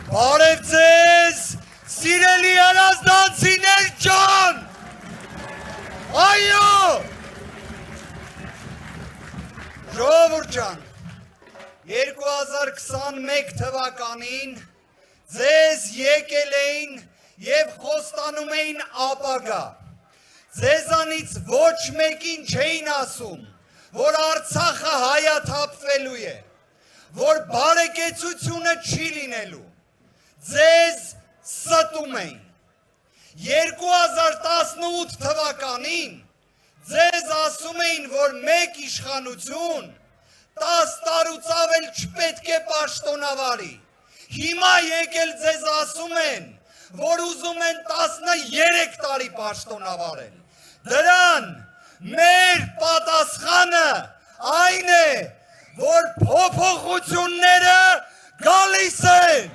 Բարև ձեզ, սիրելի հրազդանցիներ ջան, այո, ժողովուրդ ջան, 2021 թվականին ձեզ եկել էին և խոստանում էին ապագա, ձեզանից ոչ մեկին չէին ասում, որ Արցախը հայաթափվելու է, որ բարեկեցությունը չի լինելու, ձեզ ստում էին, 2018 թվականին ձեզ ասում էին, որ մեկ իշխանություն 10 տարուց ավել չպետք է պաշտոնավարի, հիմա եկել ձեզ ասում են, որ ուզում են 13 տարի պաշտոնավարել, դրան մեր պատասխանը այն է, որ փոփոխությունները գալիս են,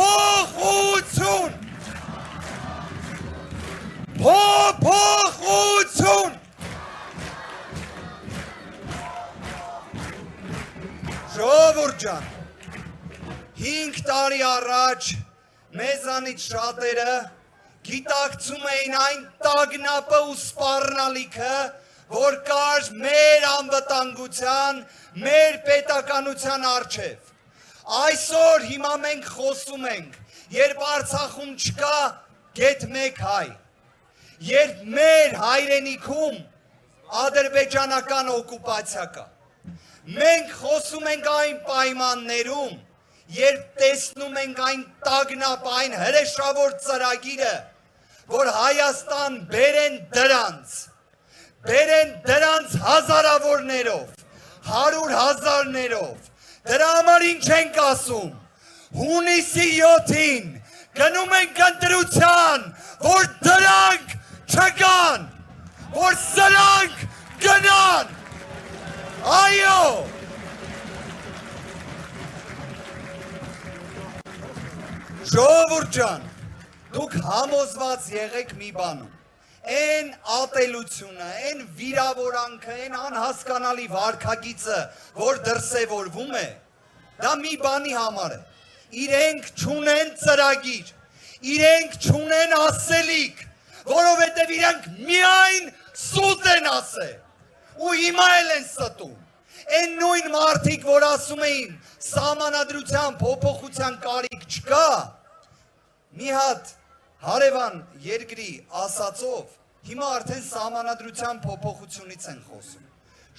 փոփոխություն, փոփոխություն, ժողովուրդ ջան, 5 տարի առաջ մեզանից շատերը գիտակցում էին այն տագնապը ու սպառնալիքը, որ կար մեր անվտանգության, մեր պետականության առջև։ Այսօր հիմա մենք խոսում ենք, երբ Արցախում չկա գեթ մեկ հայ, երբ մեր հայրենիքում ադրբեջանական օկուպացիա կա, մենք խոսում ենք այն պայմաններում, երբ տեսնում ենք այն տագնապ, այն հրեշավոր ծրագիրը, որ Հայաստան բերեն դրանց հազարավորներով, 100,000-ներով, դրա համար ինչ ենք ասում, հունիսի 7-ին գնում ենք ընտրության, որ դրանք չկան, որ սրանք գնան, այո, ժողովուրդ ջան, դուք համոզված եղեք մի բանում, այն ատելությունը, այն վիրավորանքը, այն անհասկանալի վարքագիծը, որ դրսևորվում է, դա մի բանի համար է, իրենք չունեն ծրագիր, իրենք չունեն ասելիք, որովհետև իրենք միայն սուտ են ասել, ու հիմա էլ են ստում, այն նույն մարդիկ, որ ասում էին, սահմանադրության փոփոխության կարիք չկա, մի հատ հարևան երկրի ասածով, հիմա արդեն սահմանադրության փոփոխությունից են խոսում։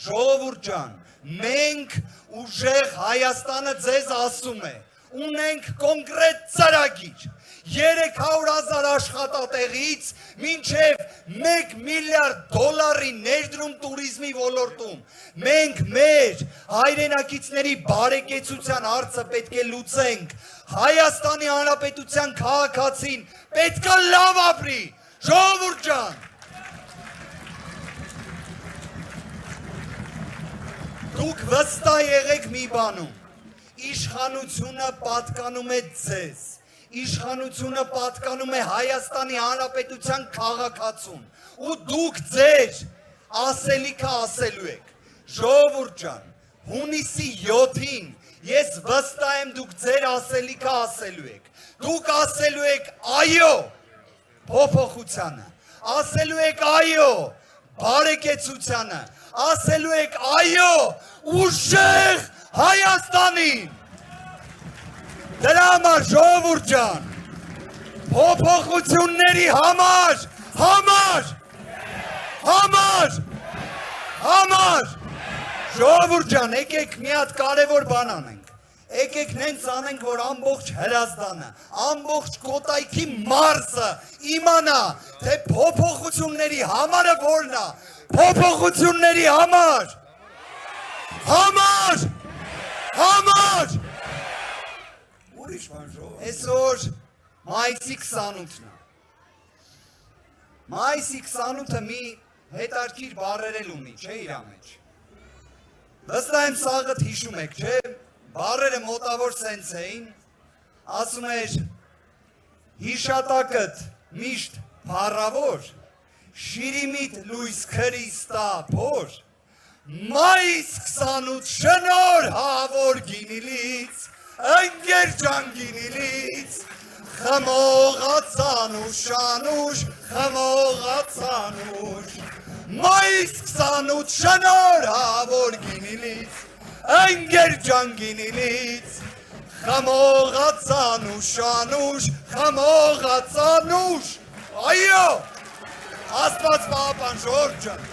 Ժողովուրդ ջան, մենք ուժեղ Հայաստանը ձեզ ասում է, ունենք կոնկրետ ծրագիր, 300,000 աշխատատեղից մինչև $1 միլիարդ ներդրում տուրիզմի ոլորտում, մենք մեր հայրենակիցների բարեկեցության հարցը պետք է լուծենք, Հայաստանի Հանրապետության քաղաքացին պետք է լավ ապրի, ժողովուրդ ջան, դուք վստահ եղեք մի բանում, իշխանությունը պատկանում է ձեզ, իշխանությունը պատկանում է Հայաստանի Հանրապետության քաղաքացուն, ու դուք ձեր ասելիքը ասելու եք, ժողովուրդ ջան, հունիսի 7-ին ես վստահ եմ դուք ձեր ասելիքը ասելու եք, դուք ասելու եք այո փոփոխությանը, ասելու եք այո բարեկեցությանը, ասելու եք այո ուժեղ Հայաստանին, դրա համար ժողովուրդ ջան, փոփոխությունների համար, ժողովուրդ ջան, եկեք մի հատ կարևոր բան անենք, եկեք նենց անենք, որ ամբողջ Հրազդանը, ամբողջ Կոտայքի մարզը իմանա, թե փոփոխությունների համարը որն է, փոփոխությունների համար, ուրիշ բան ժողովուրդ, այսօր մայիսի 28-ն է, մայիսի 28-ը մի հետարքիր բառերել ունի, չէ իրա մեջ, վստահ եմ սաղդ հիշում եք, չէ, բառերը մոտավոր սենց էին, ասում էր հիշատակըտ միշտ փառավոր, շիրիմիտ լույս քրիստա փոր, Մայիս 28 շնորհավոր գինիլից, ընկեր ջան գինիլից, խմողացան ուշանուշ, խմողացան ուշ, մայիս 28 շնորհավոր գինիլից, ընկեր ջան գինիլից, խմողացան ուշանուշ, խմողացան ուշ, այո, Աստված պահապան Ժորժ ջան,